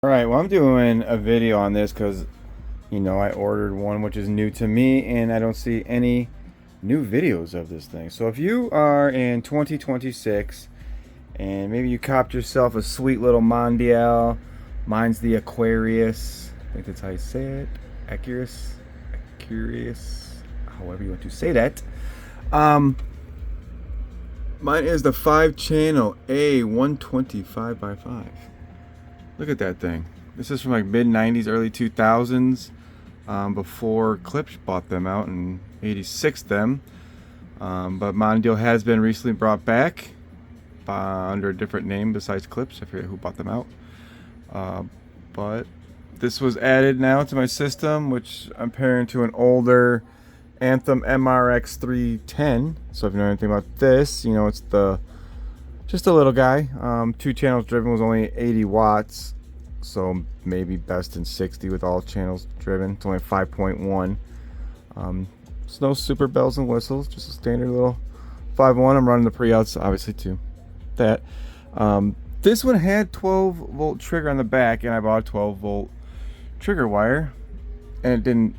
Alright, well I'm doing a video on this because, I ordered one which is new to me and I don't see any new videos of this thing. So if you are in 2026 and maybe you copped yourself a sweet little Mondial, mine's the Aquarius, I think that's how you say it, acurus, however you want to say that. Mine is the 5-channel A120 5x5. Look at that thing. This is from like mid-90s, early 2000s, before Clips bought them out and 86 them. But Mondial has been recently brought back under a different name besides Clips. I forget who bought them out. But this was added now to my system, which I'm pairing to an older Anthem MRX 310. So if you know anything about this, it's just a little guy. 2 channels driven, was only 80 watts, so maybe best in 60 with all channels driven. It's only 5.1. It's no super bells and whistles, just a standard little 5.1. I'm running the pre-outs obviously too. This one had 12-volt trigger on the back, and I bought a 12-volt trigger wire, and it didn't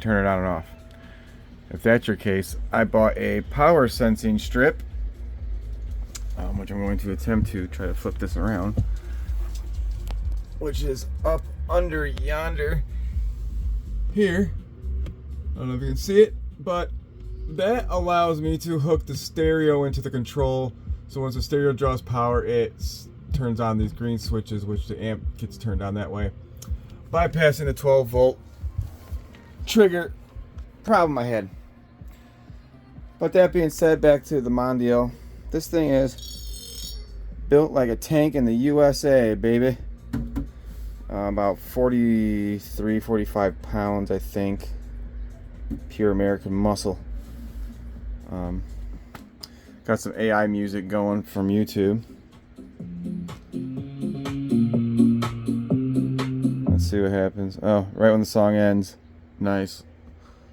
turn it on and off. If that's your case, I bought a power sensing strip, which I'm going to attempt to try to flip this around, which is up under yonder here. I don't know if you can see it, but that allows me to hook the stereo into the control. So once the stereo draws power, it turns on these green switches, which the amp gets turned on that way, bypassing the 12-volt trigger problem I had. But that being said, back to the Mondial. This thing is built like a tank in the USA, baby. About 45 pounds, I think. Pure American muscle. Got some AI music going from YouTube. Let's see what happens. Oh, right when the song ends. Nice.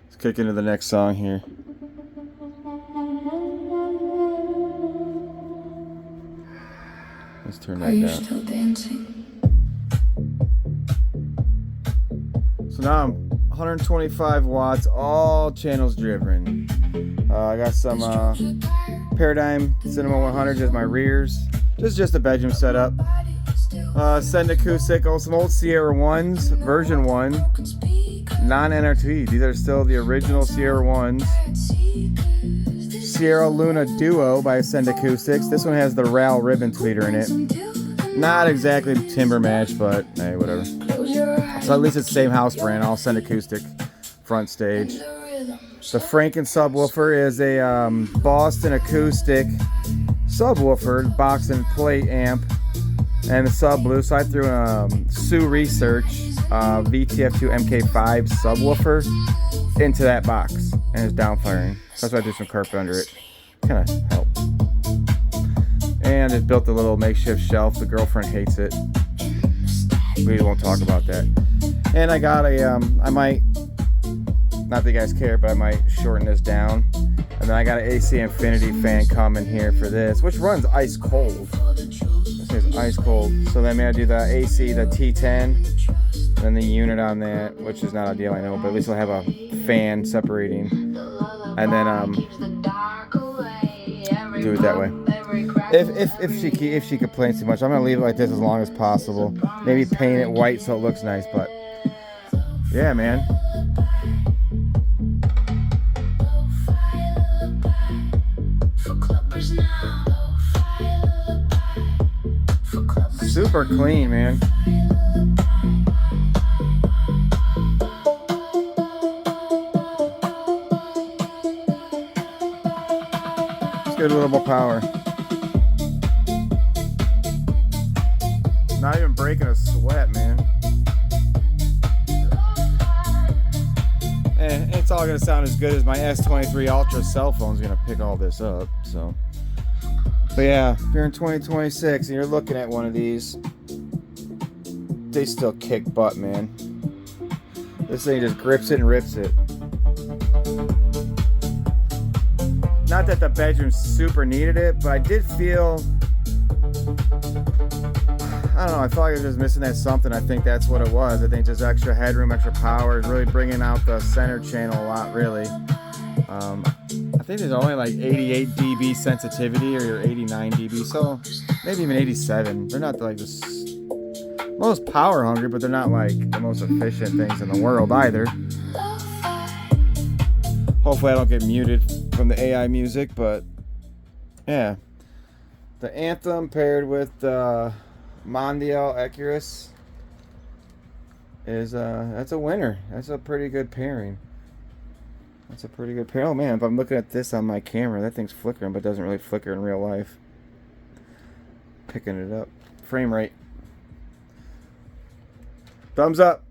Let's kick into the next song here. Let's turn that down. Are you still dancing? So now I'm 125 watts, all channels driven. I got some Paradigm Cinema 100s as my rears. This is just a bedroom setup. Send acoustic, some old Sierra 1s, version 1, non-NRT. These are still the original Sierra 1s. Sierra Luna Duo by Send Acoustics. This one has the RAL ribbon tweeter in it. Not exactly timber match, but hey, whatever. So at least it's the same house brand. I'll Send Acoustic front stage. The Franken subwoofer is a Boston Acoustic subwoofer, box and plate amp, and the sub blue. So I threw a Sioux Research VTF2 MK5 subwoofer into that box, and it's downfiring. So that's why I threw some carpet under it. Kind of helped. And it built a little makeshift shelf. The girlfriend hates it. We won't talk about that. And I got a, I might, not that you guys care, but I might shorten this down. And then I got an AC Infinity fan coming here for this, which runs ice cold. This is ice cold. So then I do the AC, the T10, then the unit on that, which is not ideal, I know, but at least I'll have a fan separating. And then do it that way. If she complains too much, I'm gonna leave it like this as long as possible. Maybe paint it white so it looks nice, but yeah, man. Super clean, man. Let's get a little more power. Not even breaking a sweat, man. And it's all gonna sound as good as my S23 Ultra cell phone's gonna pick all this up, so. But yeah, if you're in 2026 and you're looking at one of these, they still kick butt, man. This thing just grips it and rips it. Not that the bedroom super needed it, but I did feel, I don't know. I felt like I was just missing that something. I think that's what it was. I think just extra headroom, extra power is really bringing out the center channel a lot, really. I think there's only like 88 dB sensitivity or 89 dB, so maybe even 87. They're not like the most power hungry, but they're not like the most efficient things in the world either. Hopefully I don't get muted from the AI music, but yeah. The Anthem paired with the Mondial acurus is that's a winner. That's a pretty good pairing. That's a pretty good pair. Oh man, if I'm looking at this on my camera, that thing's flickering, but doesn't really flicker in real life. Picking it up. Frame rate. Thumbs up.